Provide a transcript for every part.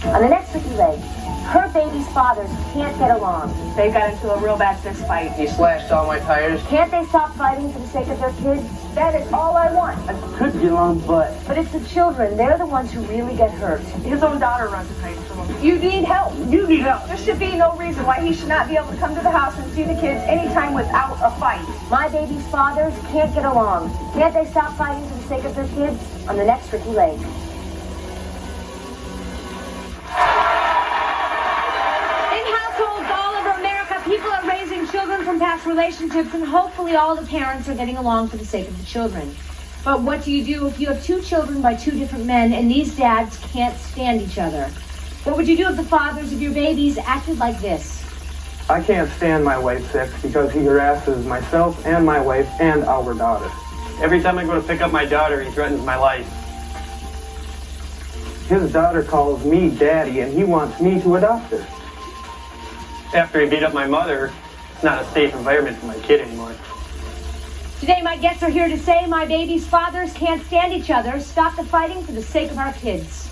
On the next Ricki leg, her baby's fathers can't get along. They got into a real bad fist fight. He slashed all my tires. Can't they stop fighting for the sake of their kids? That is all I want. I could get along, but It's the children. They're the ones who really get hurt. His own daughter runs a night from him. You need help. you need help. There should be no reason why he should not be able to come to the house and see the kids anytime without a fight. My baby's fathers can't get along. Can't they stop fighting for the sake of their kids? On the next Ricki leg. People are raising children from past relationships, and hopefully all the parents are getting along for the sake of the children. But what do you do if you have two children by two different men and these dads can't stand each other? What would you do if the fathers of your babies acted like this? I can't stand my wife's ex because he harasses myself and my wife and our daughter. Every time I go to pick up my daughter, he threatens my life. His daughter calls me daddy and he wants me to adopt her. After he beat up my mother, it's not a safe environment for my kid anymore. Today, my guests are here to say my baby's fathers can't stand each other. Stop the fighting for the sake of our kids.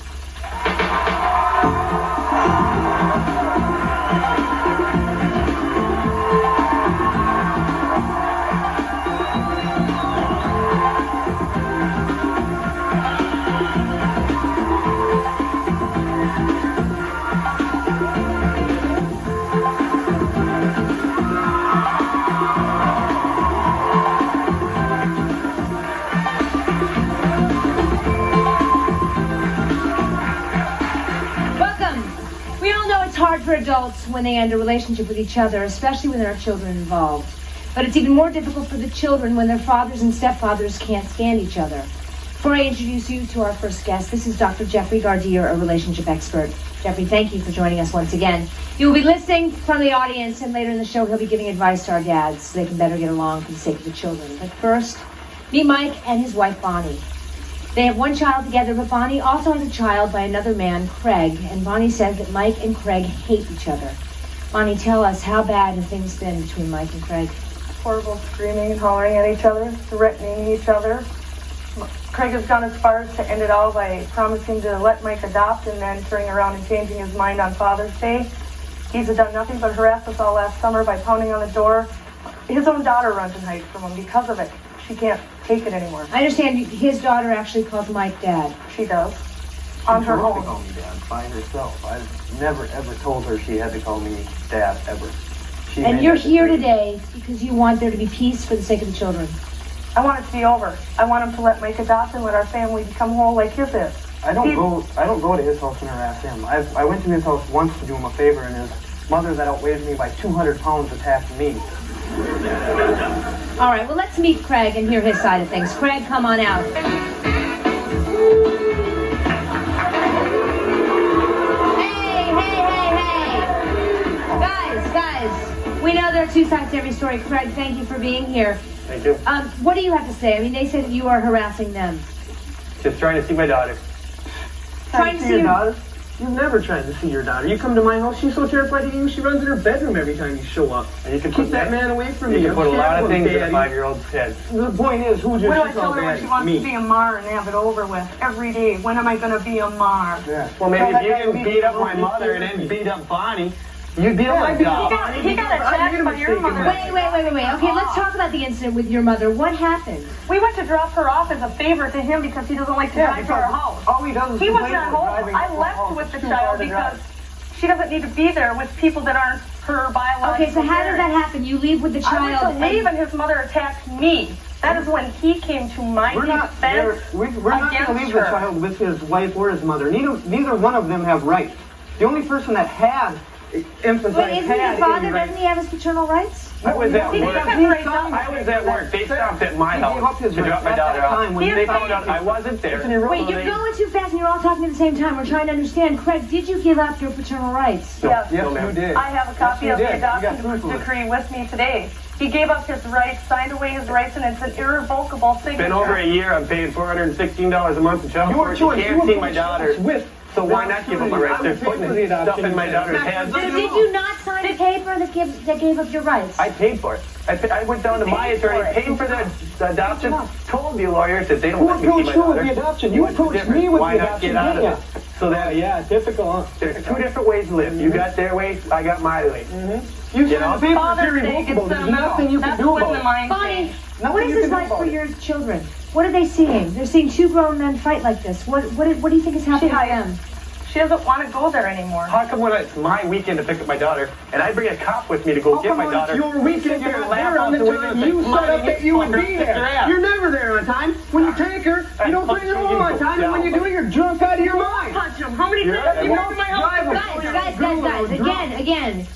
Hard for adults when they end a relationship with each other, especially when there are children involved. But it's even more difficult for the children when their fathers and stepfathers can't stand each other. Before I introduce you to our first guest, this is Dr. Jeffrey Gardier, a relationship expert. Jeffrey, thank you for joining us once again. You'll be listening from the audience, and later in the show, he'll be giving advice to our dads so they can better get along for the sake of the children. But first, meet Mike and his wife, Bonnie. They have one child together, but Bonnie also has a child by another man, Craig, and Bonnie says that Mike and Craig hate each other. Bonnie, tell us, how bad have things been between Mike and Craig? Horrible screaming and hollering at each other, threatening each other. Craig has gone as far as to end it all by promising to let Mike adopt and then turning around and changing his mind on Father's Day. He's done nothing but harass us all last summer by pounding on the door. His own daughter runs and hides from him because of it. She can't take it anymore. I understand his daughter actually calls Mike Dad. She does. On her own. She call me Dad by herself. I've never ever told her she had to call me Dad ever. And you're here today because you want there to be peace for the sake of the children. I want it to be over. I want him to let Mike adopt and let our family become whole like his is. I don't go to his house and harass him. I went to his house once to do him a favor, and his mother that outweighs me by 200 pounds attacked me. All right, well, let's meet Craig and hear his side of things. Craig, come on out. Hey. Guys, we know there are two sides to every story. Craig, thank you for being here. Thank you. What do you have to say? I mean, they said you are harassing them. Just trying to see my daughter. Trying to see your daughter? You've never tried to see your daughter. You come to my house, she's so terrified of you, she runs in her bedroom every time you show up. And you can keep that man away from me. You can put a lot of things in a Daddy. 5-year-old's head. The point is, who just When do I tell her when she wants to be a mar and have it over with every day? When am I going to be a mar? Yeah. Well, maybe if you didn't beat up my mother and then beat up Bonnie, you'd be like He got attacked by your mother. Wait. Okay, let's talk about the incident with your mother. What happened? We went to drop her off as a favor to him because he doesn't like to drive to our house. All he does is He wasn't complain at about home. driving I to our left house. with the Too far child to drive. because she doesn't need to be there with people that aren't her biological Okay, so how did that parents. happen? You leave with the I child. went to leave and his mother attacked me. That is when he came to my We're not defense we're not going to leave the child with his wife or his mother. Neither one of them have rights. The only person that had emphasized Wait, isn't had his father, any rights. doesn't he have his paternal rights? I was at He work. doesn't have I was at work. They stopped at my He gave up house his to drop rights my at daughter that off. time when They found out I wasn't there. Wait, you're going too fast and you're all talking at the same time. We're trying to understand. Craig, did you give up your paternal rights? Yes, Yes, ma'am. you did. I have a copy of Yes, the you did. You got adoption proof of it. decree with me today. He gave up his rights, signed away his rights, and it's an irrevocable signature. It's been over a year. I'm paying $416 a month in child support. You can't see my daughter. So why not give up my rights? They're putting stuff in my daughter's head. Did you not sign a paper that gave up your rights? I paid for it. I went down to my attorney, paid for the adoption, told the lawyers that they don't let me Who see my approached you with daughter. the adoption? You What's the approached difference? me with Why the not get adoption, out of didn't it? So that, Yeah, typical, huh? there's two different ways to live. You got their way, I got my way. You You said know? the paper is Father's Day irrevocable. gets There's them nothing you can That's do when about the it. mind Bonnie, changes. Nothing what is you this can do like about for it. your children? What are they seeing? They're seeing two grown men fight like this. What do you think is happening to them? She doesn't want to go there anymore. How come when it's my weekend to pick up my daughter, and I bring a cop with me to go How get come my when daughter? it's your weekend, sit you're not laugh there out on the the window time and say, you "Come on, set up that you would fucker, be kiss your there. ass." You're never there on time. When you take her, you don't bring her home on time, and when you do, you're drunk out of your mind. Punch him. How many Yeah, times have you yeah. come to my house? Guys, again.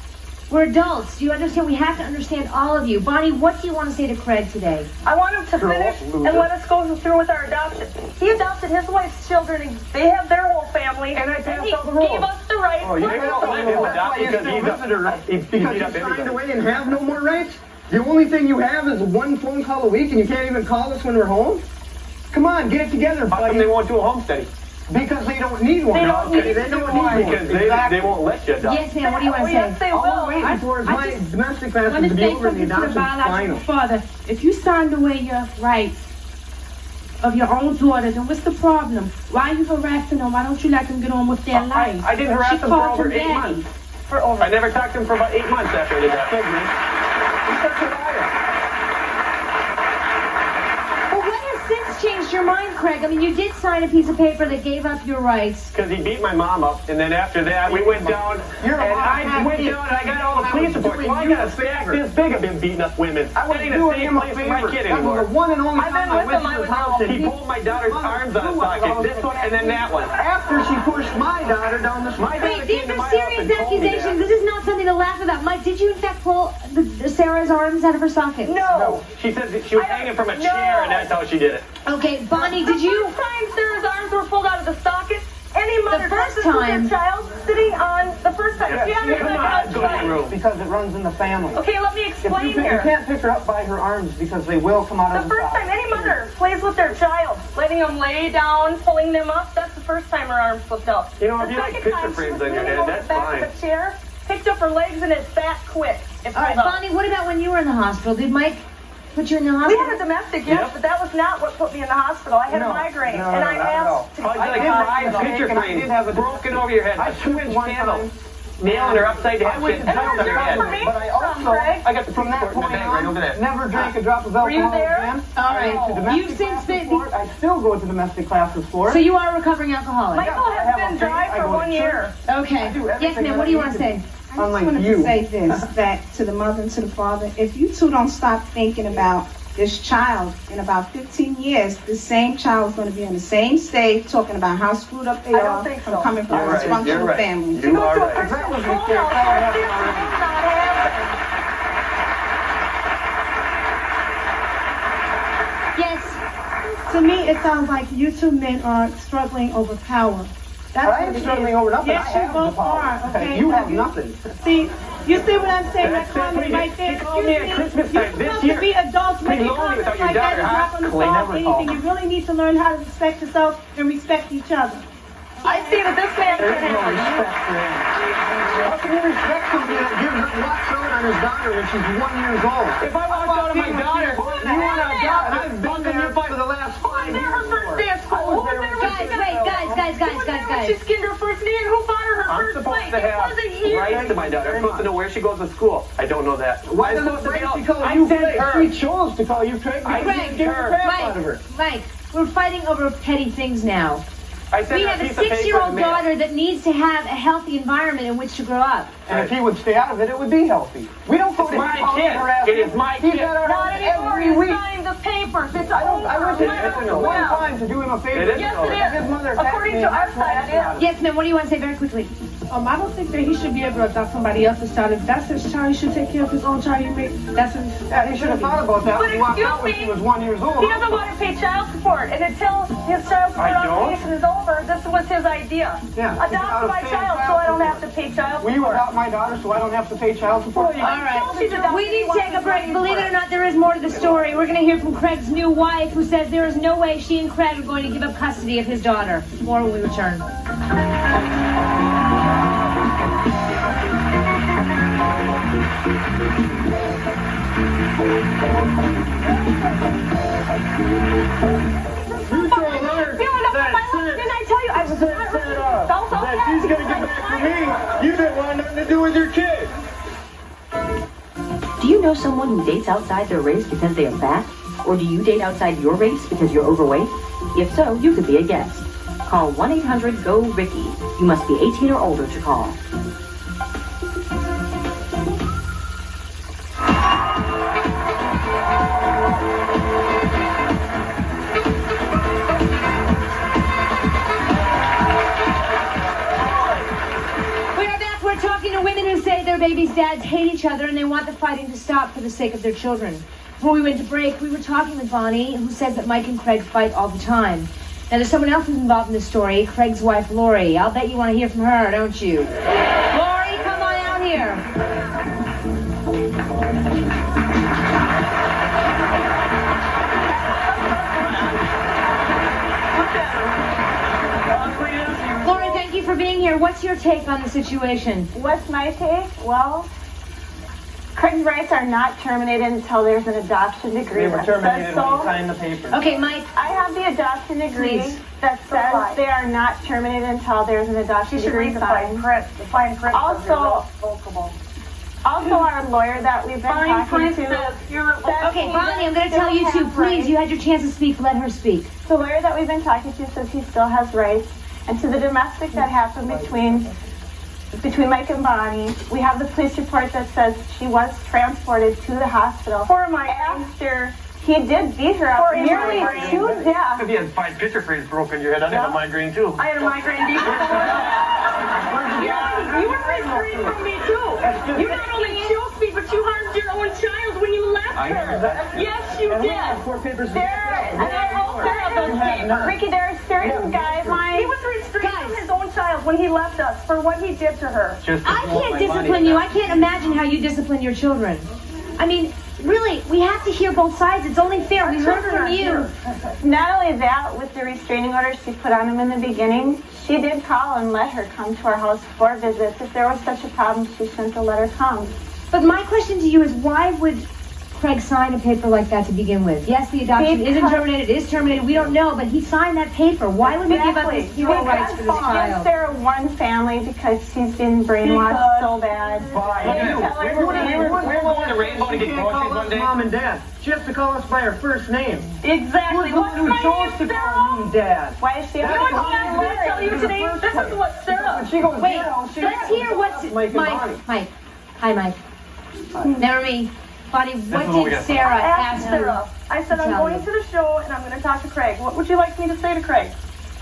We're adults. Do you understand? We have to understand all of you. Bonnie, what do you want to say to Craig today? I want him to finish and let us go through with our adoption. He adopted his wife's children, and they have their whole family, And I passed he all the rules. gave us the right. Oh, you I can't don't let him adopt because he's because beat you up signed everybody. away and have no more rights? The only thing you have is one phone call a week and you can't even call us when we're home? Come on, get it together, How come buddy. they won't do a home study? Because they don't need one. They don't need They don't need one. Because Exactly. they won't let you adopt. Yes, ma'am. What do you want to Yes, say? they All will. I'm waiting for is I my just domestic I classes want to to be say over and the something to the adoption's biological final. father. If you signed away your rights of your own daughter, then what's the problem? Why are you harassing them? Why don't you let them get on with their life? I didn't harass She them for called over him 8 daddy. months. I never talked to him for about 8 months after I did that. He's such a liar. But what has since changed your mind, Craig? I mean, you did sign a piece of paper that gave up your rights. Because he beat my mom up, and then after that, we went down, You're a and lot I of went kids. down, and I got all the police reports. Well, I got a stack this big of him beating up women. I was That ain't a doing safe him a place for my favor. kid That was anymore. the one and only I've time been I with went him, to I his was house. out. and He pulled my daughter's arms out of socket. This one and then that one. After she pushed my daughter down the street. My daughter Wait, came these to are my house serious and told me accusations. that. This is not something to laugh about. Mike, did you in fact pull Sarah's arms out of her socket? No. She said that she was hanging from a chair, and that's how she did it. Okay, Bonnie, did you? The first time Sarah's arms were pulled out of the socket, any mother first does this with time- their child sitting on the first time. She had her Come in the on, couch go to your twice. room. Because it runs in the family. Okay, let me If explain you here. can't pick her up by her arms because they will come out The of the first socket. time any mother plays with their child, letting them lay down, pulling them up, that's the first time her arms slipped out. You know, if The you like second picture time, she frames was on your leaning head, over that's the back fine. of a chair, picked up her legs, and it's back quick. It All right, pulled up. Bonnie, what about when you were in the hospital? Did Mike put you in the We hospital? had a domestic, yes, Yep. but that was not what put me in the hospital. I had a No, migraine, no, and I not at all. asked to How be you like did have five a picture mistake, and I frames did have a- broken over your head, I a 2-inch one candle, time- nailing her upside down, I went shit, to nails on her head. Craig. but I also, Craig. I got the from that police report in point my bag right over there. on, never drank a drop of alcohol you there? again. All I right. went to domestic You've since classes been- for it. I still go to domestic classes for it. So you are a recovering alcoholic. Michael I has have been a faith, dry I for go to 1 year. Okay. do Yes, everything ma'am. that What do you I want to need say? I just Unlike wanted you. to say this back to the mother and to the father. If you two don't stop thinking about this child, in about 15 years, the same child's going to be on the same stage talking about how screwed up they I don't are think from so. coming from You're a right. dysfunctional You're right. family. You are right. If that was the School case, now, that would so this happen will already. not happen. Yes. To me, it sounds like you two men are struggling over power. That's I what am it struggling is. over nothing. Yes, I you have the both power. are. Okay, You so have nothing. See, you see what I'm saying? That That's comment it. right there. She called me at Excuse Christmas You're time this supposed to year. be adults. Pretty Making lonely comments without your like that daughter, is huh? not going to Clay solve never called. anything. You really need to learn how to respect yourself and respect each other. I see that this man There's can no handle it. respect for him. How can you respect somebody that walks out on his daughter when she's 1 year old? If I walked out on my daughter, you want to adopt, and I've been there for the last 5 There years. her first day of school. Who was there when Guys, she got wait, out? guys. She skinned her first knee, and who bought her her I'm first supposed plate? to It wasn't have here. rights to my daughter. I'm supposed to know where she goes to school. I don't know that. Why I'm doesn't supposed to be she out. call I you sent Craig? her. She chose to call you Craig. I because sent you scared her. the crap out of her. Mike, we're fighting over petty things now. I sent We her have a a piece of paper in the 6-year-old mail. daughter that needs to have a healthy environment in which to grow up. And if he would stay out of it, it would be healthy. We don't go It's to my his house kid. and harass It him. is my He's kid. at our Not house anymore. every You week. signed the papers. It's I over. wish It I isn't had over. one time to do him a favor. It isn't Yes, over. it is. His mother attacked According me, to and our that's what side, I it got. is. Yes, ma'am. What do you want to say very quickly? I don't think that he should be able to adopt somebody else's child. If that's his child, he should take care of his own child. That's his. Yeah, he should have thought about that But when he walked excuse out when me, she was 1 year old. He doesn't want to pay child support, and until his child support I don't? obligation is over, this was his idea. Yeah, Adopt out of my paying child so I don't have to pay child Will you support. adopt my daughter so I don't have to pay child support? All right. Until she's adopted, We he need to wants take a to break. pay Believe for it or not, there is more to the story. We're going to hear from Craig's new wife, who says there is no way she and Craig are going to give up custody of his daughter. More when we return. Feeling up on my life. Didn't I tell you I was not That she's gonna get back for me. You didn't want nothing to do with your kid. Do you know someone who dates outside their race because they are fat? Or do you date outside your race because you're overweight? If so, you could be a guest. Call 1-800-GO-RICKY. You must be 18 or older to call. We're talking to women who say their babies' dads hate each other and they want the fighting to stop for the sake of their children. Before we went to break, we were talking with Bonnie, who says that Mike and Craig fight all the time. Now, there's someone else who's involved in this story, Craig's wife, Lori. I'll bet you want to hear from her, don't you? Lori, come on out here. Lori, thank you for being here. What's your take on the situation? What's my take? Well, Craig's rights are not terminated until there's an adoption decree. They were that terminated says when you so. signed the papers. Okay, Mike. I have the adoption degree Please. that says they are not terminated until there's an adoption degree signed. The fine print. Also, our lawyer that we've been talking to. Okay, Bonnie, I'm going to tell you too. Please, you had your chance to speak. Let her speak. The lawyer that we've been talking to says he still has rights. And to the domestic that happened between Mike and Bonnie, we have the police report that says she was transported to the hospital. For my After he did beat her up nearly to death. If you had 5 picture frames broken in your head, I'd have a migraine too. I had a migraine before. Yeah, you were migraine from me too. You not only killed me, but you harmed your own child when you left her. Yes, you did. Ricki, there are certain guidelines. He was restrained from his own child when he left us for what he did to her. I can't discipline you. I can't imagine how you discipline your children. I mean, really, we have to hear both sides. It's only fair. We heard from you. Not only that, with the restraining order she put on him in the beginning, she did call and let her come to our house for visits. If there was such a problem, she shouldn't have let her come. But my question to you is, why would Craig sign a paper like that to begin with? Yes, the adoption isn't terminated, it is terminated. We don't know, but he signed that paper. Why would we give up his human rights for this child? They're one family because she's been brainwashed so bad. We were going to Rainbow to get groceries one day. Mom and Dad. She has to call us by our first name. Exactly. Who's the one who chose to call me Dad? Why is she You know what I'm going to tell you today? This is what Sarah. When she goes Wait, down, she let's hear what's... Mike and Bonnie. Mike. Hi, Mike. Never me. Bonnie, what what we did got. Sarah I asked ask Sarah. I said, I'm tell going you? to the show and I'm going to talk to Craig. What would you like me to say to Craig?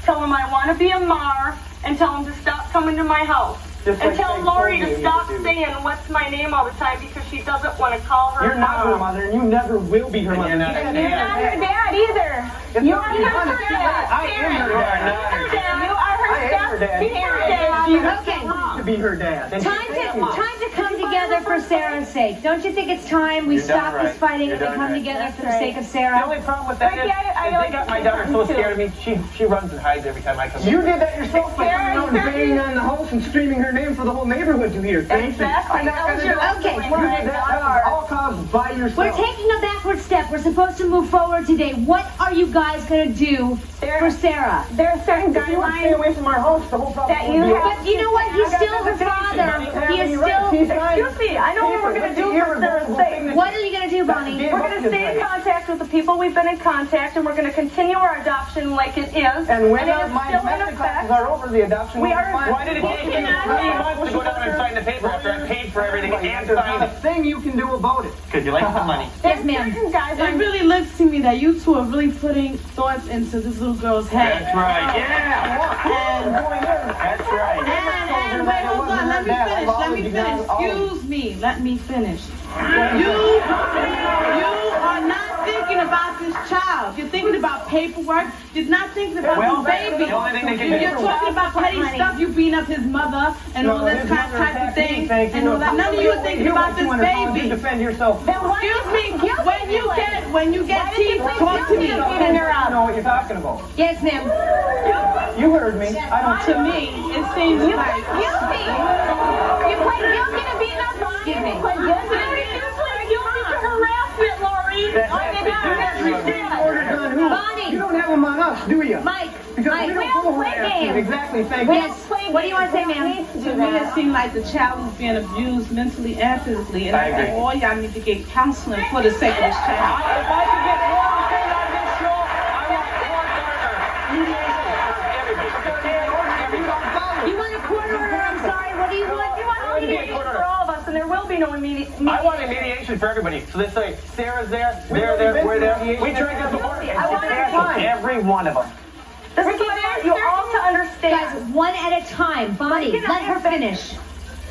Tell him I want to be a mar and tell him to stop coming to my house. Just And like tell Craig Lori told me to he stop would do. saying what's my name all the time because she doesn't want to call her You're not her mom. mother, and you never will be her mother. you're not You're not her dad either. You are her dad. I am her dad. Her dad. You are her I am her dad. step-parent. She has Okay. to be her dad. And Time to come together for Sarah's sake. Don't you think it's time we You're done stop this right. fighting You're and we done come right. together for the That's sake of The Sarah? only problem with that Ricki, is I they got my daughter so too. scared of me, she runs and hides every time I come in. you did that yourself by Sarah, coming out and banging on the house and screaming her name for the whole neighborhood to hear. Thank you. Exactly. I'm not That was gonna your do it. Okay. You did that all caused by yourself. We're taking a backward step. We're supposed to move forward today. What are you guys going to do for Sarah? There are certain If you want to stay guidelines away from our house, the whole problem that will you be have. But you know what? He's still her father. He is still... Excuse me, I know what we're going to do for Sarah's sake. What are you going to do, Bonnie? We're going to stay in contact with the people we've been in contact, and we're going to continue our adoption like it is. And when it is my still in domestic classes effect. are over, the adoption We will be are- fine. Why did it take you 3 months to go down and sign the paper after I paid for everything and There's signed not a it? thing you can do about it. Because you like the money. Yes, ma'am. Certain It guidelines. really looks to me that you two are really putting thoughts into this little girl's head. That's right, yeah! And That's right. and wait, hold on. Let me finish. Let me finish. Excuse me. Let me finish. You are not thinking about this child. You're thinking about paperwork. You're not thinking about Well, this baby. the only thing they can do- You're talking about petty stuff. You beating up his mother and all this kind of type of thing. And all that. None of you are thinking about this You baby. defend yourself. Excuse me. When you get teeth, talk to me. I don't know what you're talking about. Yes, ma'am. You heard me. I don't. To me, it seems like Guilty. You pled guilty to being up Bonnie. Excuse me. You pled guilty to being Harassment, Lori. Orders on who? Bonnie. You don't have them on us, do you? Mike. Because we don't go harass you. Exactly, thank you. Yes. What do you want to say, ma'am? To me, it seems like the child is being abused mentally and physically, and I think all y'all need to get counseling for the sake of this child. If I could get one thing on this show, I want one partner. Everybody. You want a court order? I'm sorry. What do you want? You want mediation for all of us, and there will be no mediation. I want a mediation for everybody. So let's say Sarah's there, they're there, we're there. We tried this before. I want it Every one of them. This is what I want you all to understand. Guys, one at a time. Bonnie, let her finish.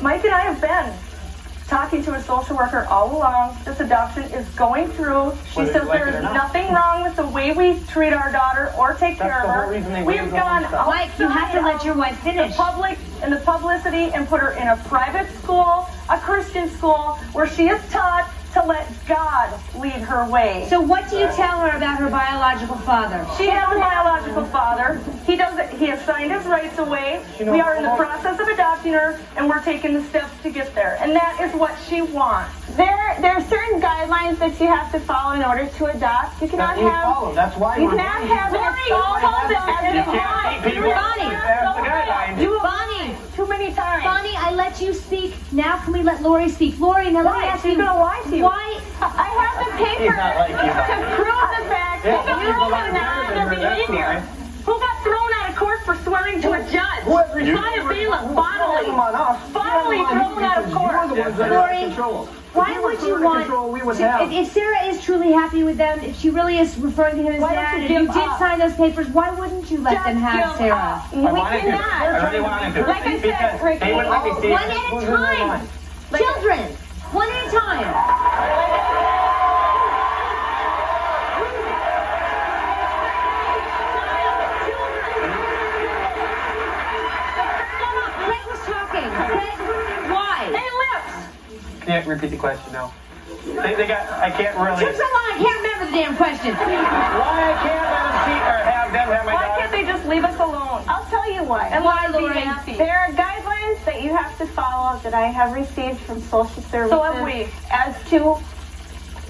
Mike and I have been talking to a social worker all along. This adoption is going through. She says there is nothing wrong with the way we treat our daughter or take care of her. We have gone Mike, you have to let your wife finish. The public and the publicity and put her in a private school, a Christian school, where she is taught to let God lead her way. So what do you tell her about her biological father? She has a biological father. He has signed his rights away. We are in the process of adopting her, and we're taking the steps to get there. And that is what she wants. There are certain guidelines that you have to follow in order to adopt. You cannot have. That's why You cannot have an assault as an Bonnie, too many times. Bonnie, I let you speak. Now can we let Lori speak? Lori, now let me ask you. She's gonna lie to you. Why? I have the paper to prove the fact that you are not the behavior. Who got thrown out of court for swearing to a judge? By a bailiff, bodily thrown out of court. Lori, why would you want, if Sarah is truly happy with them, if she really is referring to him as dad, and you did sign those papers, why wouldn't you let them have Sarah? We cannot. I really wanted to. Like I said, Ricki, They wouldn't let me see it. One at a time. Children, one at a time. Greg was talking. Greg, why? Hey, lips. Can't repeat the question now. They got, I can't really. Took so long, I can't remember the damn question. Why I can't let them see or have them have my Why daughter? can't they just leave us alone? I'll tell you why. And Why, let us be Lori? happy. There are guidelines that you have to follow that I have received from social services So have we. as to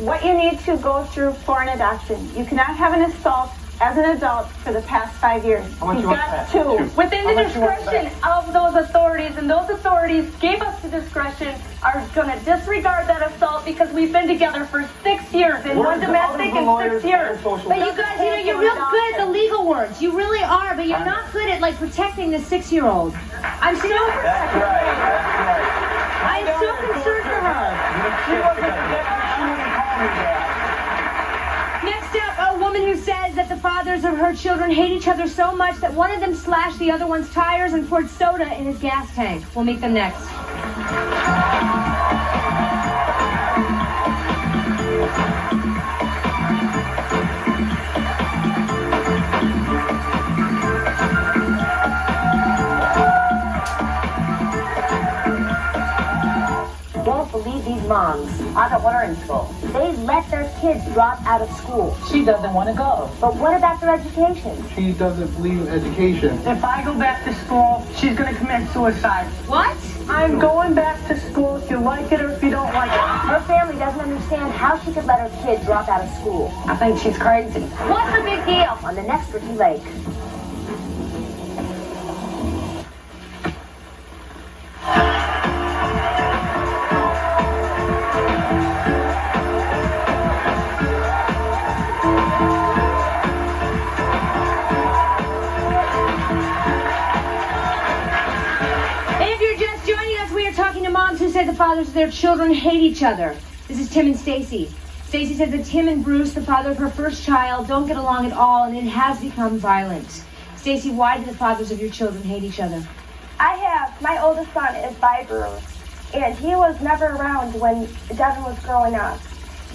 what you need to go through for an adoption. You cannot have an assault as an adult for the past 5 years. much You've you want got that? to. Within the discretion of those authorities, and those authorities gave us the discretion, are going to disregard that assault because we've been together for 6 years, and one domestic in 6 years. But you guys, you're real good at the legal words. You really are, but you're not good at, like, protecting the 6-year-old. I'm so... That's right. I'm so concerned for her. She wasn't protected. She wouldn't call me that. Next up, a woman who says that the fathers of her children hate each other so much that one of them slashed the other one's tires and poured soda in his gas tank. We'll meet them next. Don't believe these moms. I got one in school. They let their kids drop out of school. She doesn't want to go. But what about their education? She doesn't believe in education. If I go back to school, she's going to commit suicide. What? I'm going back to school if you like it or if you don't like it. Her family doesn't understand how she could let her kid drop out of school. I think she's crazy. What's the big deal? On the next Ricki Lake. Who say the fathers of their children hate each other. This is Tim and Stacy. Stacy says that Tim and Bruce, the father of her first child, don't get along at all, and it has become violent. Stacy, why do the fathers of your children hate each other? My oldest son is by Bruce, and he was never around when Devin was growing up.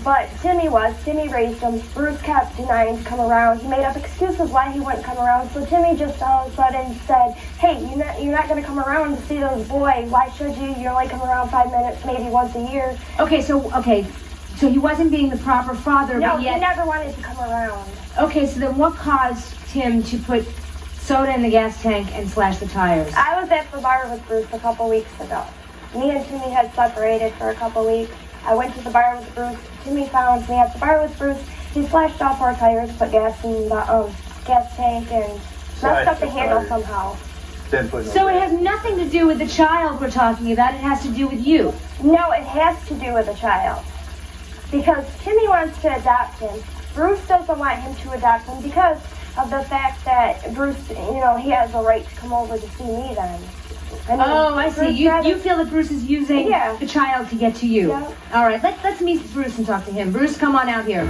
But Timmy raised him. Bruce kept denying to come around. He made up excuses why he wouldn't come around. So Timmy just all of a sudden said, hey, you're not going to come around to see those boys. Why should you? You only come around 5 minutes, maybe once a year. Okay, so he wasn't being the proper father, no, but yet... he never wanted to come around. Okay, so then what caused Tim to put soda in the gas tank and slash the tires? I was at the bar with Bruce a couple weeks ago. Me and Timmy had separated for a couple weeks. I went to the bar with Bruce. Timmy found me at the bar with Bruce. He slashed off our tires, put gas in the gas tank, and messed up the handle somehow. So it has nothing to do with the child we're talking about. It has to do with you. No, it has to do with the child. Because Timmy wants to adopt him. Bruce doesn't want him to adopt him because of the fact that Bruce, he has a right to come over to see me then. I see. You feel that Bruce is using the child to get to you. Yeah. All right, let's meet Bruce and talk to him. Bruce, come on out here.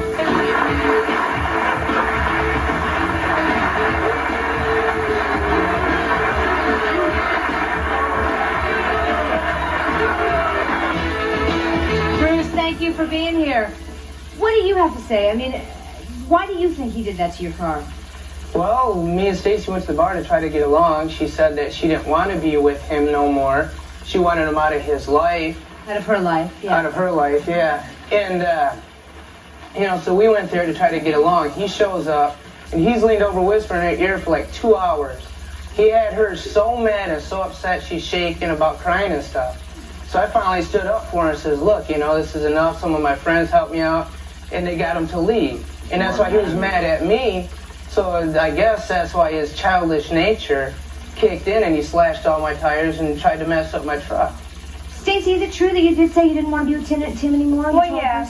Bruce, thank you for being here. What do you have to say? I mean, why do you think he did that to your car? Well, me and Stacy went to the bar to try to get along. She said that she didn't want to be with him no more. She wanted him out of his life. Out of her life, yeah. Out of her life, yeah. And, so we went there to try to get along. He shows up, and he's leaned over whispering in her ear for like 2 hours. He had her so mad and so upset she's shaking about crying and stuff. So I finally stood up for her and says, look, this is enough. Some of my friends helped me out, and they got him to leave. And that's why he was mad at me. So I guess that's why his childish nature kicked in and he slashed all my tires and tried to mess up my truck. Stacy, is it true that you did say you didn't want to be with Tim anymore? Well, yeah.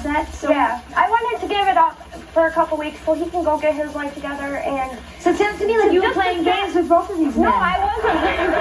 Yeah. I wanted to give it up for a couple weeks so he can go get his life together and... So it sounds to me like you were playing games with both of these men. No, I wasn't playing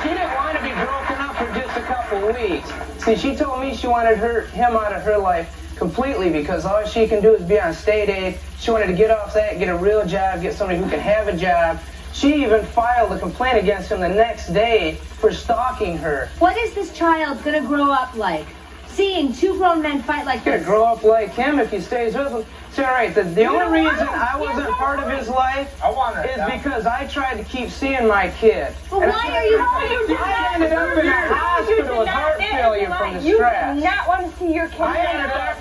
She didn't want to be broken up for just a couple weeks. See, she told me she wanted him out of her life completely because all she can do is be on state aid. She wanted to get off that, get a real job, get somebody who can have a job. She even filed a complaint against him the next day for stalking her. What is this child going to grow up like? Seeing two grown men fight like this? He'll grow up like him if he stays with him. See, all right, the only reason I wasn't part of his life is because I tried to keep seeing my kid. But why are you... I ended up in a hospital with heart failure from the stress. You do not want to see your kid. I ended up...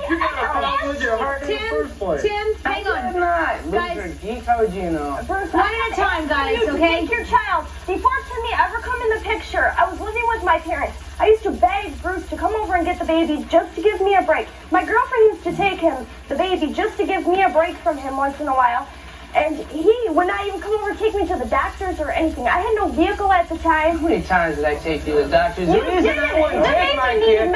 You got a problem with your heart in the first place. Tim, hang on. I'm not. Guys, geek, how would you know? Bruce, one at a time, guys, okay? Take your child. Before Timmy ever come in the picture, I was living with my parents. I used to beg Bruce to come over and get the baby just to give me a break. My girlfriend used to take him, the baby, just to give me a break from him once in a while. And he would not even come over and take me to the doctors or anything. I had no vehicle at the time. How many times did I take you to the doctors? The reason I wouldn't take my kid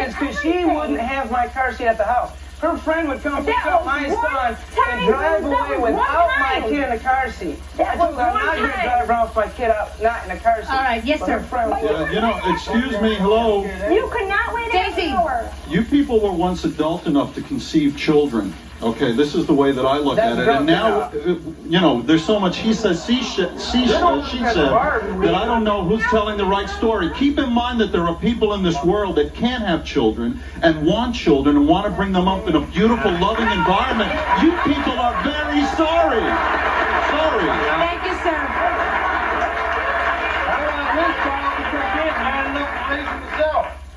is because she wouldn't have my car seat at the house. Her friend would come pick up my son and drive away without my kid in the car seat. I told her I'm not going to drive around with my kid out, not in the car seat. All right, yes, sir. Excuse me, hello. You could not wait an hour. You people were once adult enough to conceive children. Okay, this is the way that I look at it. And now, there's so much he says, she said, that I don't know who's telling the right story. Keep in mind that there are people in this world that can't have children and want to bring them up in a beautiful, loving environment. You people are very sorry. Sorry. Thank you, sir.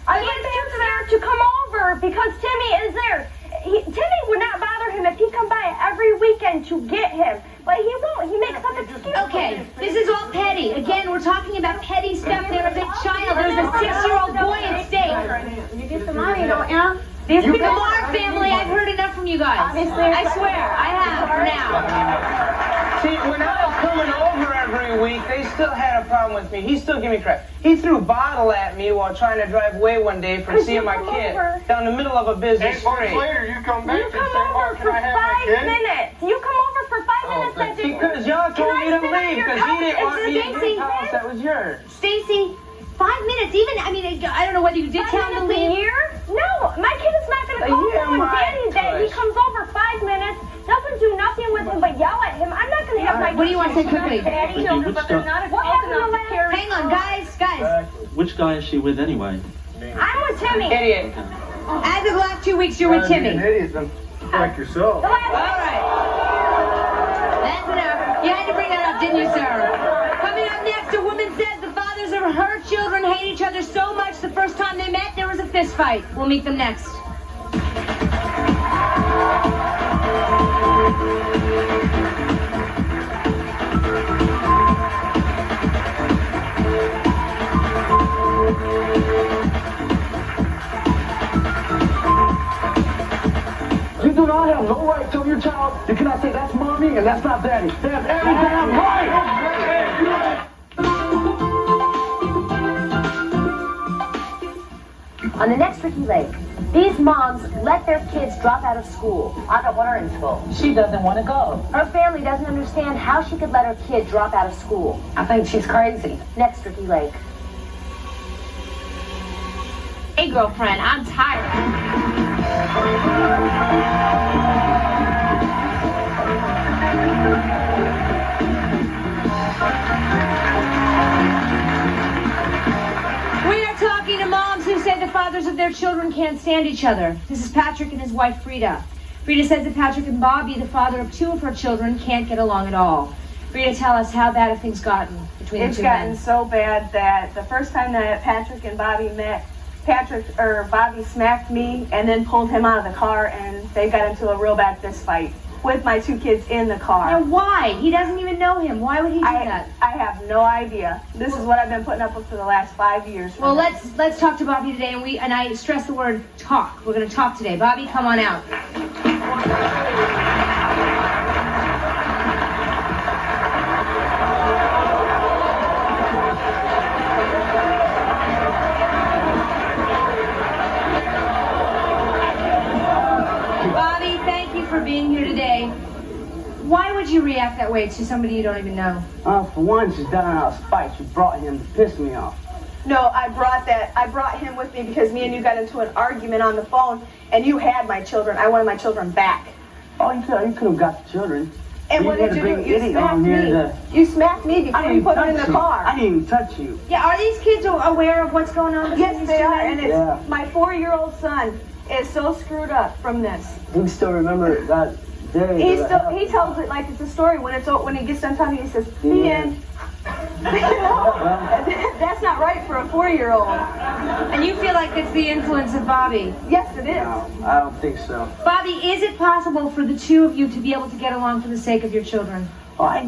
I went there to come over because Timmy is there. Timmy would not bother him if he come by every weekend to get him. But he won't. He makes up excuses. Okay, this is all petty. Again, we're talking about petty stuff. There is a child. There's a 6-year-old boy at stake. You get the money, don't you? These people are family. I've heard enough from you guys. Obviously, I swear, I have for now. See, when I was coming over every week, they still had a problem with me. He still gave me crap. He threw a bottle at me while trying to drive away one day for seeing my kid down the middle of a busy street. 8 months later, you come back and say, "Oh, can I have my kid?" 5 minutes. You come over for 5 minutes. That didn't. Because y'all told me to leave because he didn't want me in his house. That was yours. Stacy, 5 minutes. I don't know whether you did tell him to leave. A year? No, my kid is not going to call on Daddy's Day. He comes over 5 minutes, doesn't do nothing with him but yell at him. I'm not going to have my kid. What do you want to say quickly? Daddy children, but they're not what happened to last? Hang on, guys. Which guy is she with anyway? I'm with Timmy. Idiot. As of the last 2 weeks, you're with Timmy. An idiot, then like yourself. All right. That's enough. You had to bring that up, didn't you, sir? Coming up next, a woman says the fathers of her children hate each other so much the first time they met, there was a fist fight. We'll meet them next. love your child, you cannot say that's mommy and that's not daddy. That's every damn right! On the next Ricki Lake, these moms let their kids drop out of school. I don't want her in school. She doesn't want to go. Her family doesn't understand how she could let her kid drop out of school. I think she's crazy. Next Ricki Lake. Hey, girlfriend, I'm tired. We are talking to moms who say the fathers of their children can't stand each other. This is Patrick and his wife, Freda. Freda says that Patrick and Bobby, the father of 2 of her children, can't get along at all. Freda, tell us, how bad have things gotten between the two men? It's gotten so bad that the first time that Patrick and Bobby met, Bobby smacked me and then pulled him out of the car, and they got into a real bad fist fight with my 2 kids in the car. Now, why? He doesn't even know him. Why would he do that? I have no idea. This is what I've been putting up with for the last 5 years. Well, let's talk to Bobby today, and I stress the word talk. We're going to talk today. Bobby, come on out. Bobby, thank you for being here today. Why would you react that way to somebody you don't even know? For one, she's done it out of spite. She brought him to piss me off. No, I brought him with me because me and you got into an argument on the phone, and you had my children. I wanted my children back. Oh, you could have got the children. And what did you do? You smacked me. You smacked me before you put them in the car. I didn't even touch you. Yeah, are these kids aware of what's going on? Yes, they are, and it's my 4-year-old son is so screwed up from this. You still remember that day? He tells it like it's a story. When he gets done talking, he says, "The end." That's not right for a 4-year-old. And you feel like it's the influence of Bobby? Yes, it is. No, I don't think so. Bobby, is it possible for the 2 of you to be able to get along for the sake of your children? Oh, I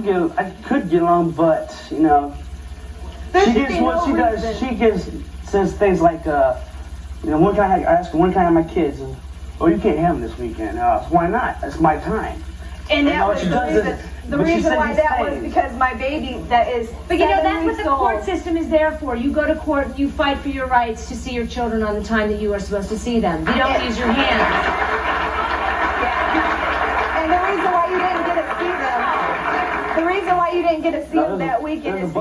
could get along, but she gets what she does. She says things like, one time I asked her, when can I have my kids? And, oh, you can't have them this weekend. Why not? It's my time. And that was the reason why that was because my baby that is. But that's what the court system is there for. You go to court and you fight for your rights to see your children on the time that you are supposed to see them. You don't use your hands. And the reason why you didn't get to see them that weekend is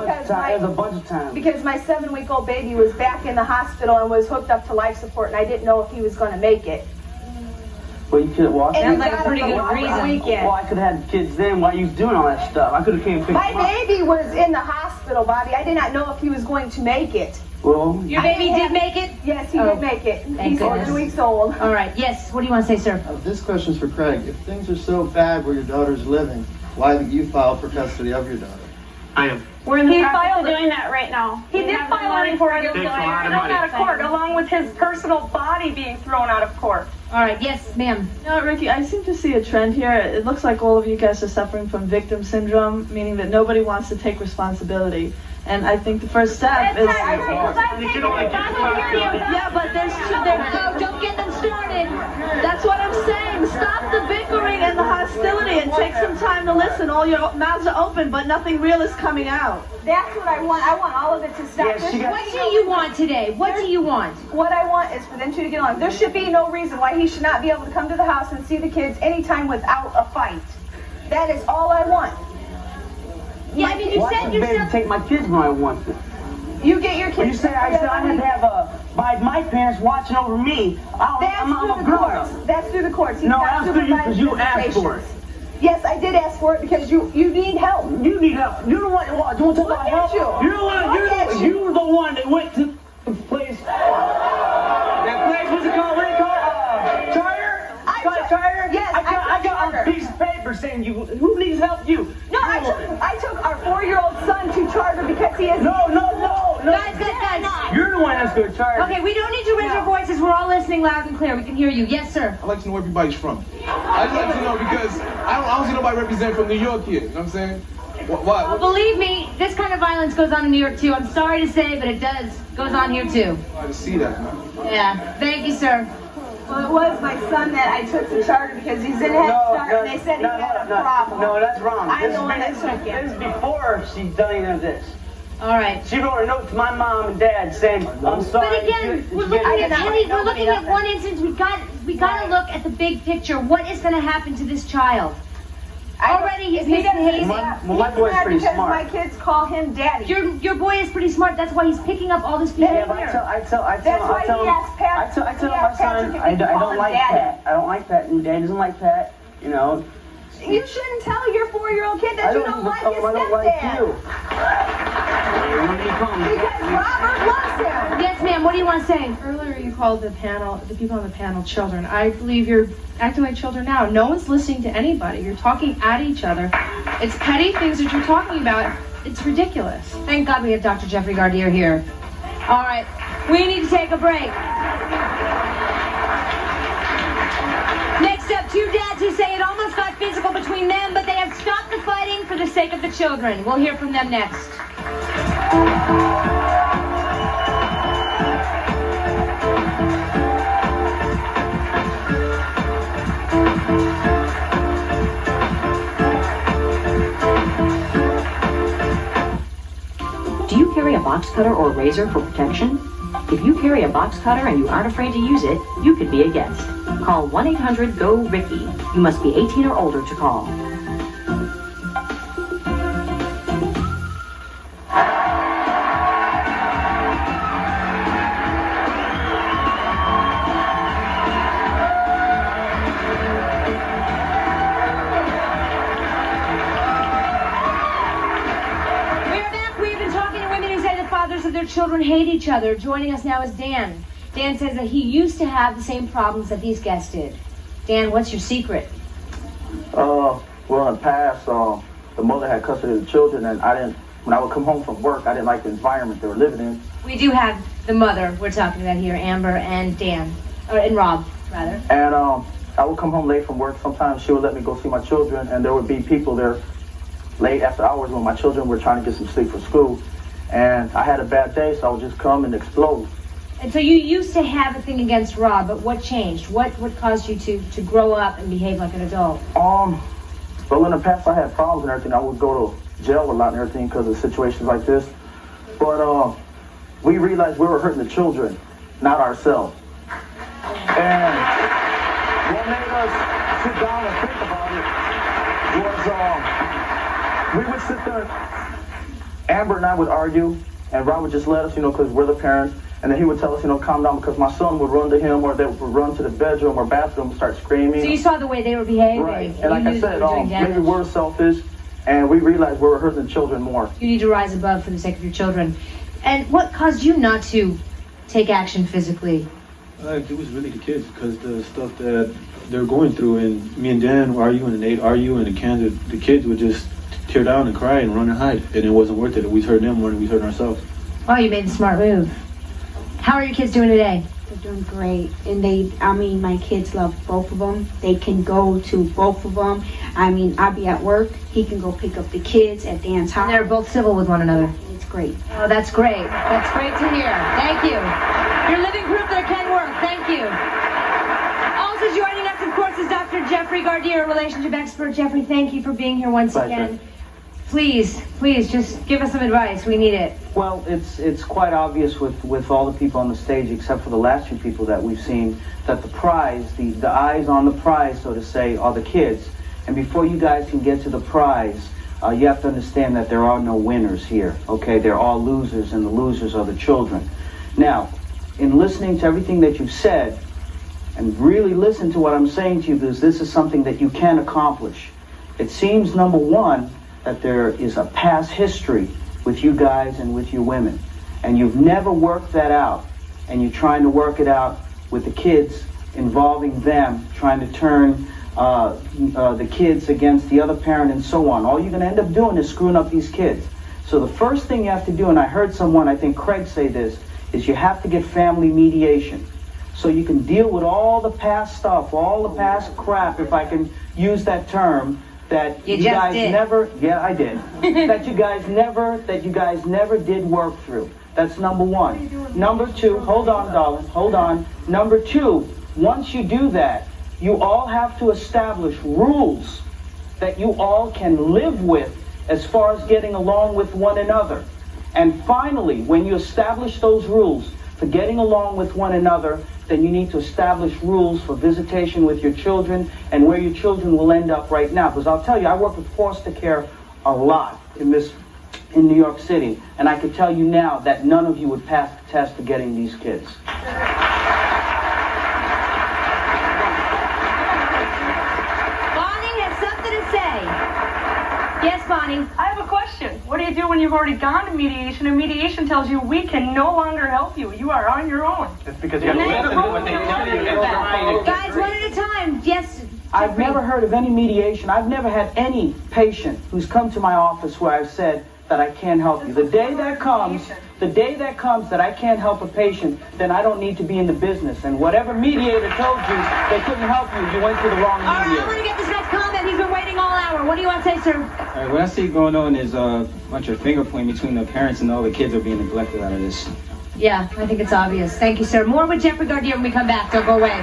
because my 7-week-old baby was back in the hospital and was hooked up to life support, and I didn't know if he was going to make it. Well, you could have walked. Sounds like a pretty good reason. Well, I could have had kids then while you was doing all that stuff. I could have came and picked My him up. baby was in the hospital, Bobby. I did not know if he was going to make it. Well, your baby did make it? Yes, he did make it. He's 4 weeks old. All right. Yes. What do you want to say, sir? This question's for Craig. If things are so bad where your daughter's living, why haven't you filed for custody of your daughter? I am. We're in the process of doing that right now. He did file money for it. Takes a lot of money. Out of court, along with his personal body being thrown out of court. All right. Yes, ma'am. No, Ricki, I seem to see a trend here. It looks like all of you guys are suffering from victim syndrome, meaning that nobody wants to take responsibility. And I think the first step is... You should only take responsibility. Yeah, but there's two there. No, don't get them started. That's what I'm saying. Stop the bickering and the hostility and take some time to listen. All your mouths are open, but nothing real is coming out. That's what I want. I want all of it to stop. What do you want today? What do you want? What I want is for them 2 to get along. There should be no reason why he should not be able to come to the house and see the kids anytime without a fight. That is all I want. Yeah, I mean, you said yourself... take my kids when I want them. You get your kids... You said I had to have my parents watching over me. I'm a grown-up. That's through the courts. No, that's through you because you asked for it. Yes, I did ask for it because you need help. You need help. You're the one. You want to talk about help? You're the one that went to the place. That place was it called? What do you call it? Charter? Charter? Yes, I got a piece of paper saying who needs help? You. No, I took our 4-year-old son to Charter because he is. No. Guys. You're the one that's going to Charter. Okay, we don't need to raise our voices. We're all listening loud and clear. We can hear you. Yes, sir. I'd like to know where everybody's from. I'd like to know because I don't see nobody representing from New York here. You know what I'm saying? What? Well, believe me, this kind of violence goes on in New York too. I'm sorry to say, but it goes on here too. I see that, man. Yeah. Thank you, sir. Well, it was my son that I took to charter because he's in Head Start, and they said he had a problem. No, that's wrong. I'm the one that took him. This is before she's done any of this. All right. She wrote a note to my mom and dad saying, "I'm sorry." But again, we're looking at Penny. We're looking at one instance. We got to look at the big picture. What is going to happen to this child? Already he's misbehaving. My boy's pretty smart. My kids call him daddy. Your boy is pretty smart. That's why he's picking up all this behavior. Yeah, but I tell my son, I don't like Pat. I don't like Pat, and Dad doesn't like Pat. You know. You shouldn't tell your 4-year-old kid that you don't like his stepdad. I don't like you. Because Robert loves him. Yes, ma'am. What do you want to say? Earlier you called the people on the panel children. I believe you're acting like children now. No one's listening to anybody. You're talking at each other. It's petty things that you're talking about. It's ridiculous. Thank God we have Dr. Jeffrey Gardier here. All right. We need to take a break. Next up, two dads who say it almost got physical between them, but they have stopped the fighting for the sake of the children. We'll hear from them next. Do you carry a box cutter or razor for protection? If you carry a box cutter and you aren't afraid to use it, you could be a guest. Call 1-800-GO-RICKY. You must be 18 or older to call. Of their children hate each other. Joining us now is Dan. Dan says that he used to have the same problems that these guests did. Dan, what's your secret? Well, in the past, the mother had custody of the children, and when I would come home from work, I didn't like the environment they were living in. We do have the mother we're talking about here, Amber and Dan, and Rob, rather. And I would come home late from work. Sometimes she would let me go see my children, and there would be people there late after hours when my children were trying to get some sleep for school. And I had a bad day, so I would just come and explode. And so you used to have a thing against Rob, but what changed? What caused you to grow up and behave like an adult? Well, in the past I had problems and everything. I would go to jail a lot and everything because of situations like this. But we realized we were hurting the children, not ourselves. And what made us sit down and think about it was we would sit there. Amber and I would argue, and Rob would just let us, because we're the parents, and then he would tell us, calm down, because my son would run to him, or they would run to the bedroom or bathroom and start screaming. So you saw the way they were behaving. Right, and like I said, maybe we're selfish, and we realized we were hurting the children more. You need to rise above for the sake of your children. And what caused you not to take action physically? It was really the kids, because the stuff that they're going through, and me and Dan were arguing, and they'd argue, and the kids would just tear down and cry and run and hide, and it wasn't worth it. We hurt them more than we hurt ourselves. Well, you made a smart move. How are your kids doing today? They're doing great, and my kids love both of them. They can go to both of them. I'll be at work. He can go pick up the kids at Dan's house. And they're both civil with one another. It's great. Oh, that's great. That's great to hear. Thank you. You're living proof that it can work. Thank you. Also joining us, of course, is Dr. Jeffrey Gardier, a relationship expert. Jeffrey, thank you for being here once again. Please, just give us some advice. We need it. Well, it's quite obvious with all the people on the stage, except for the last few people that we've seen, that the prize, the eyes on the prize, so to say, are the kids. And before you guys can get to the prize, you have to understand that there are no winners here, okay? They're all losers, and the losers are the children. Now, in listening to everything that you've said, and really listen to what I'm saying to you, because this is something that you can accomplish. It seems, number one, that there is a past history with you guys and with you women, and you've never worked that out, and you're trying to work it out with the kids, involving them, trying to turn the kids against the other parent and so on. All you're going to end up doing is screwing up these kids. So the first thing you have to do, and I heard someone, I think Craig, say this, is you have to get family mediation. So you can deal with all the past stuff, all the past crap, if I can use that term, that you guys never, yeah, I did, that you guys never did work through. That's number one. Number two, hold on, darling, hold on. Number two, Once you do that, you all have to establish rules that you all can live with as far as getting along with one another. And finally, when you establish those rules for getting along with one another, then you need to establish rules for visitation with your children and where your children will end up right now. Because I'll tell you, I work with foster care a lot in New York City, and I can tell you now that none of you would pass the test of getting these kids. Bonnie has something to say. Yes, Bonnie. I have a question. What do you do when you've already gone to mediation and mediation tells you we can no longer help you? You are on your own. It's because you have to listen to what they tell you. Guys, one at a time. Yes. I've never heard of any mediation. I've never had any patient who's come to my office where I've said that I can't help you. The day that comes that I can't help a patient, then I don't need to be in the business. And whatever mediator told you they couldn't help you, you went to the wrong mediator. All right, I want to get this next comment. He's been waiting all hour. What do you want to say, sir? All right, what I see going on is a bunch of finger pointing between the parents and all the kids are being neglected out of this. Yeah, I think it's obvious. Thank you, sir. More with Jeffrey Gardier when we come back. Don't go away.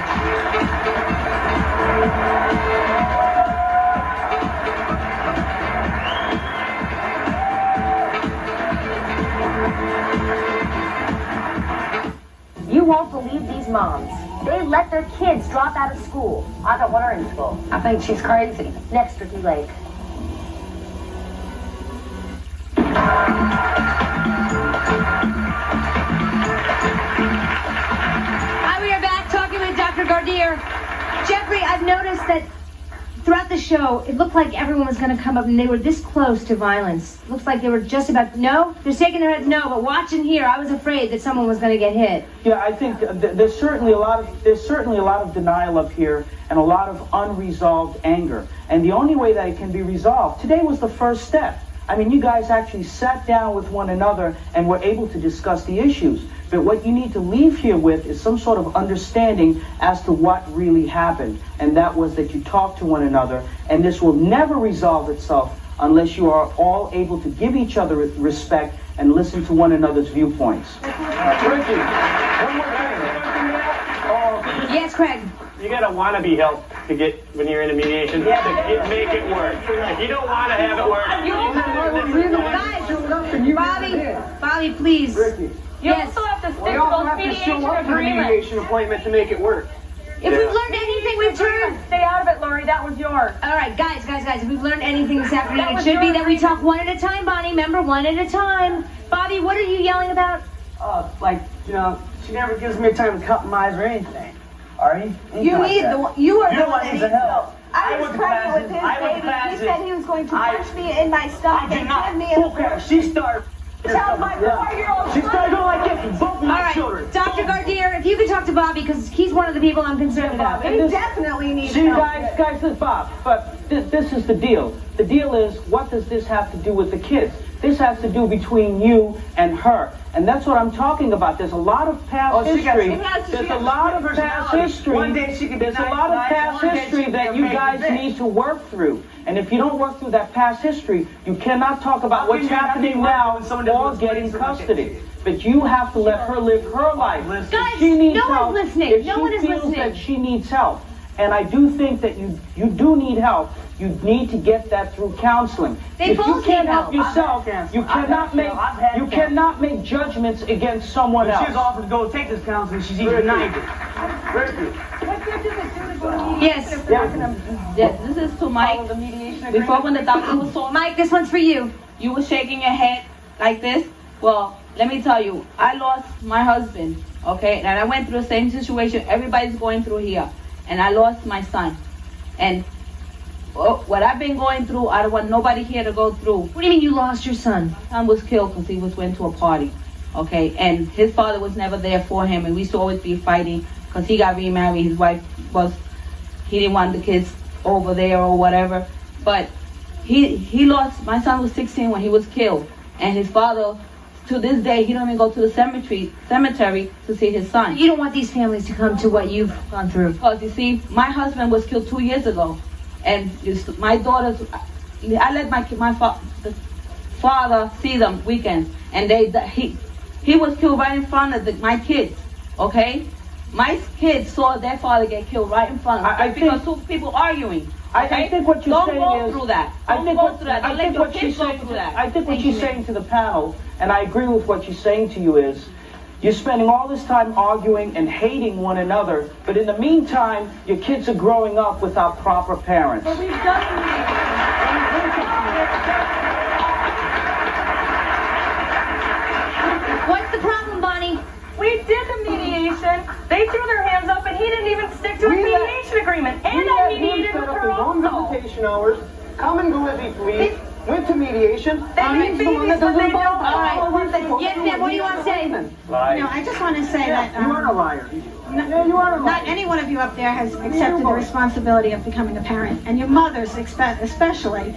You won't believe these moms. They let their kids drop out of school. I don't want her in school. I think she's crazy. Next, Ricki Lake. Hi, we are back talking with Dr. Gardier. Jeffrey, I've noticed that throughout the show, it looked like everyone was going to come up and they were this close to violence. It looks like they were just about, no? They're shaking their heads no, but watching here, I was afraid that someone was going to get hit. Yeah, I think there's certainly a lot of denial up here and a lot of unresolved anger. And the only way that it can be resolved, today was the first step. I mean, you guys actually sat down with one another and were able to discuss the issues. But what you need to leave here with is some sort of understanding as to what really happened. And that was that you talked to one another. And this will never resolve itself unless you are all able to give each other respect and listen to one another's viewpoints. Ricki, one more thing. Yes, Craig. You gotta want to be helped to get when you're in a mediation to make it work. If you don't want to have it work, Guys, Bobby, please. Ricki. You also have to stick to those mediation agreements. mediation appointment to make it work. If we've learned anything, we've turned. Stay out of it, Lori. That was yours. All right, guys, if we've learned anything this afternoon, it should be that we talk one at a time, Bonnie. Remember, one at a time. Bobby, what are you yelling about? She never gives me time to cut my eyes or anything. Ari? You are the one that needs help. I was went to pregnant with classes. his I went to baby. He classes. said he was going to punch me in my stomach and give me a She started. tell my 4-year-old She started going like this with both of my All right, children. Dr. Gardier, if you could talk to Bobby, because he's one of the people I'm concerned about. He definitely needs See, help. guys, this is Bob. But this is the deal. The deal is, what does this have to do with the kids? This has to do between you and her. And that's what I'm talking about. There's a lot of past history. There's a lot of past history. One day she can be There's a lot of past history that you guys need to work through. And if you don't work through that past history, you cannot talk about what's happening now or getting custody. But you have to let her live her life. Guys, she needs no help. one's listening. If No she one is feels listening. that she needs help, and I do think that you do need help, you need to get that through counseling. They If you both can't need help help. yourself, you cannot make judgments against someone else. She's offered to go take this counseling. She's even denied it. Yes. Yes, this is to Mike. Before when the doctor was talking, Mike, this one's for you. You were shaking your head like this. Well, let me tell you, I lost my husband, okay? And I went through the same situation everybody's going through here. And I lost my son. And what I've been going through, I don't want nobody here to go through. What do you mean you lost your son? My son was killed because he went to a party, okay? And his father was never there for him, and we used to always be fighting because he got remarried. His wife he didn't want the kids over there or whatever. But he lost, my son was 16 when he was killed. And his father, to this day, he don't even go to the cemetery to see his son. You don't want these families to come to what you've gone through. Because you see, my husband was killed 2 years ago. And my daughters, I let my father see them weekends. And he was killed right in front of my kids, okay? My kids saw their father get killed right in front of them because two people arguing. I think what you're saying Don't go is... through that. I Don't think go what, through that. I Don't think let your what she's kids go saying through to, that. I think what she's saying to the panel, and I agree with what she's saying to you, is you're spending all this time arguing and hating one another, but in the meantime, your kids are growing up without proper parents. But we've done What's the problem, Bonnie? We did the mediation. They threw their hands up, and he didn't even stick to his mediation agreement. And I mediated with her also. Visitation hours. Come and go as he please. Went to mediation. They make babies when they don't know. Yes, ma'am, what do you want to say? I just want to say that You are a liar. not any one of you up there has accepted the responsibility of becoming a parent, and your mothers especially.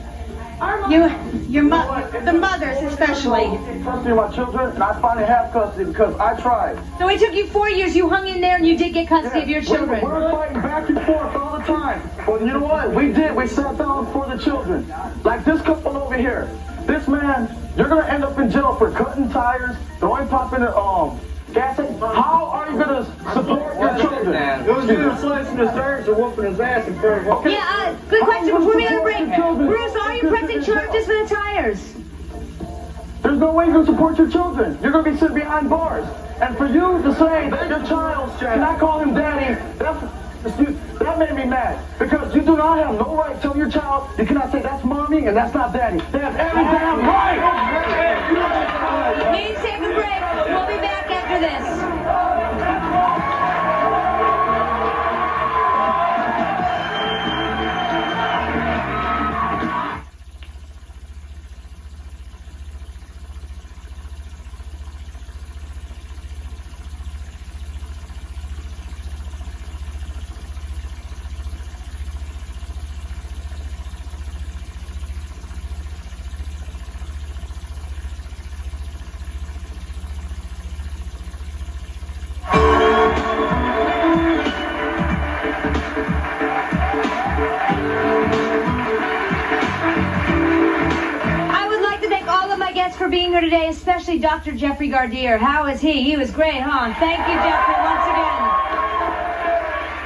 The mothers especially. Custody of my children, and I finally have custody because I tried. So it took you 4 years. You hung in there and you did get custody of your children. We're fighting back and forth all the time. But you know what? We did. We sat down for the children. Like this couple over here. This man, you're going to end up in jail for cutting tires, throwing pop in the gas. How are you going to support your children? It was either slicing his tires or whooping his ass in front of him. Yeah, good question before we go to break. Bruce, are you pressing charges for the tires? There's no way you can support your children. You're going to be sitting behind bars. And for you to say that your child cannot call him daddy, that made me mad. Because you do not have no right to tell your child you cannot say that's mommy and that's not daddy. They have every damn right. Need to take a break. We'll be back after this. For being here today, especially Dr. Jeffrey Gardier. How is he? He was great, huh? Thank you, Jeffrey, once again.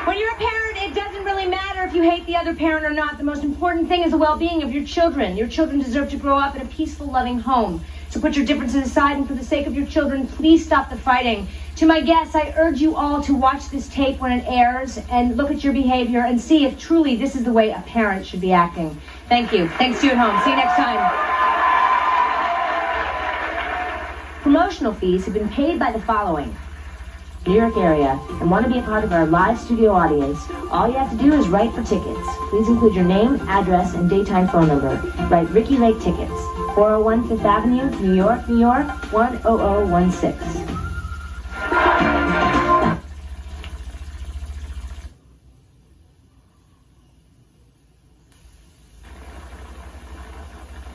When you're a parent, it doesn't really matter if you hate the other parent or not. The most important thing is the well-being of your children. Your children deserve to grow up in a peaceful, loving home. So put your differences aside, and for the sake of your children, please stop the fighting. To my guests, I urge you all to watch this tape when it airs and look at your behavior and see if truly this is the way a parent should be acting. Thank you. Thanks to you at home. See you next time. Promotional fees have been paid by the following. New York area and want to be a part of our live studio audience, all you have to do is write for tickets. Please include your name, address, and daytime phone number. Write Ricki Lake Tickets, 401 Fifth Avenue, New York, New York, 10016.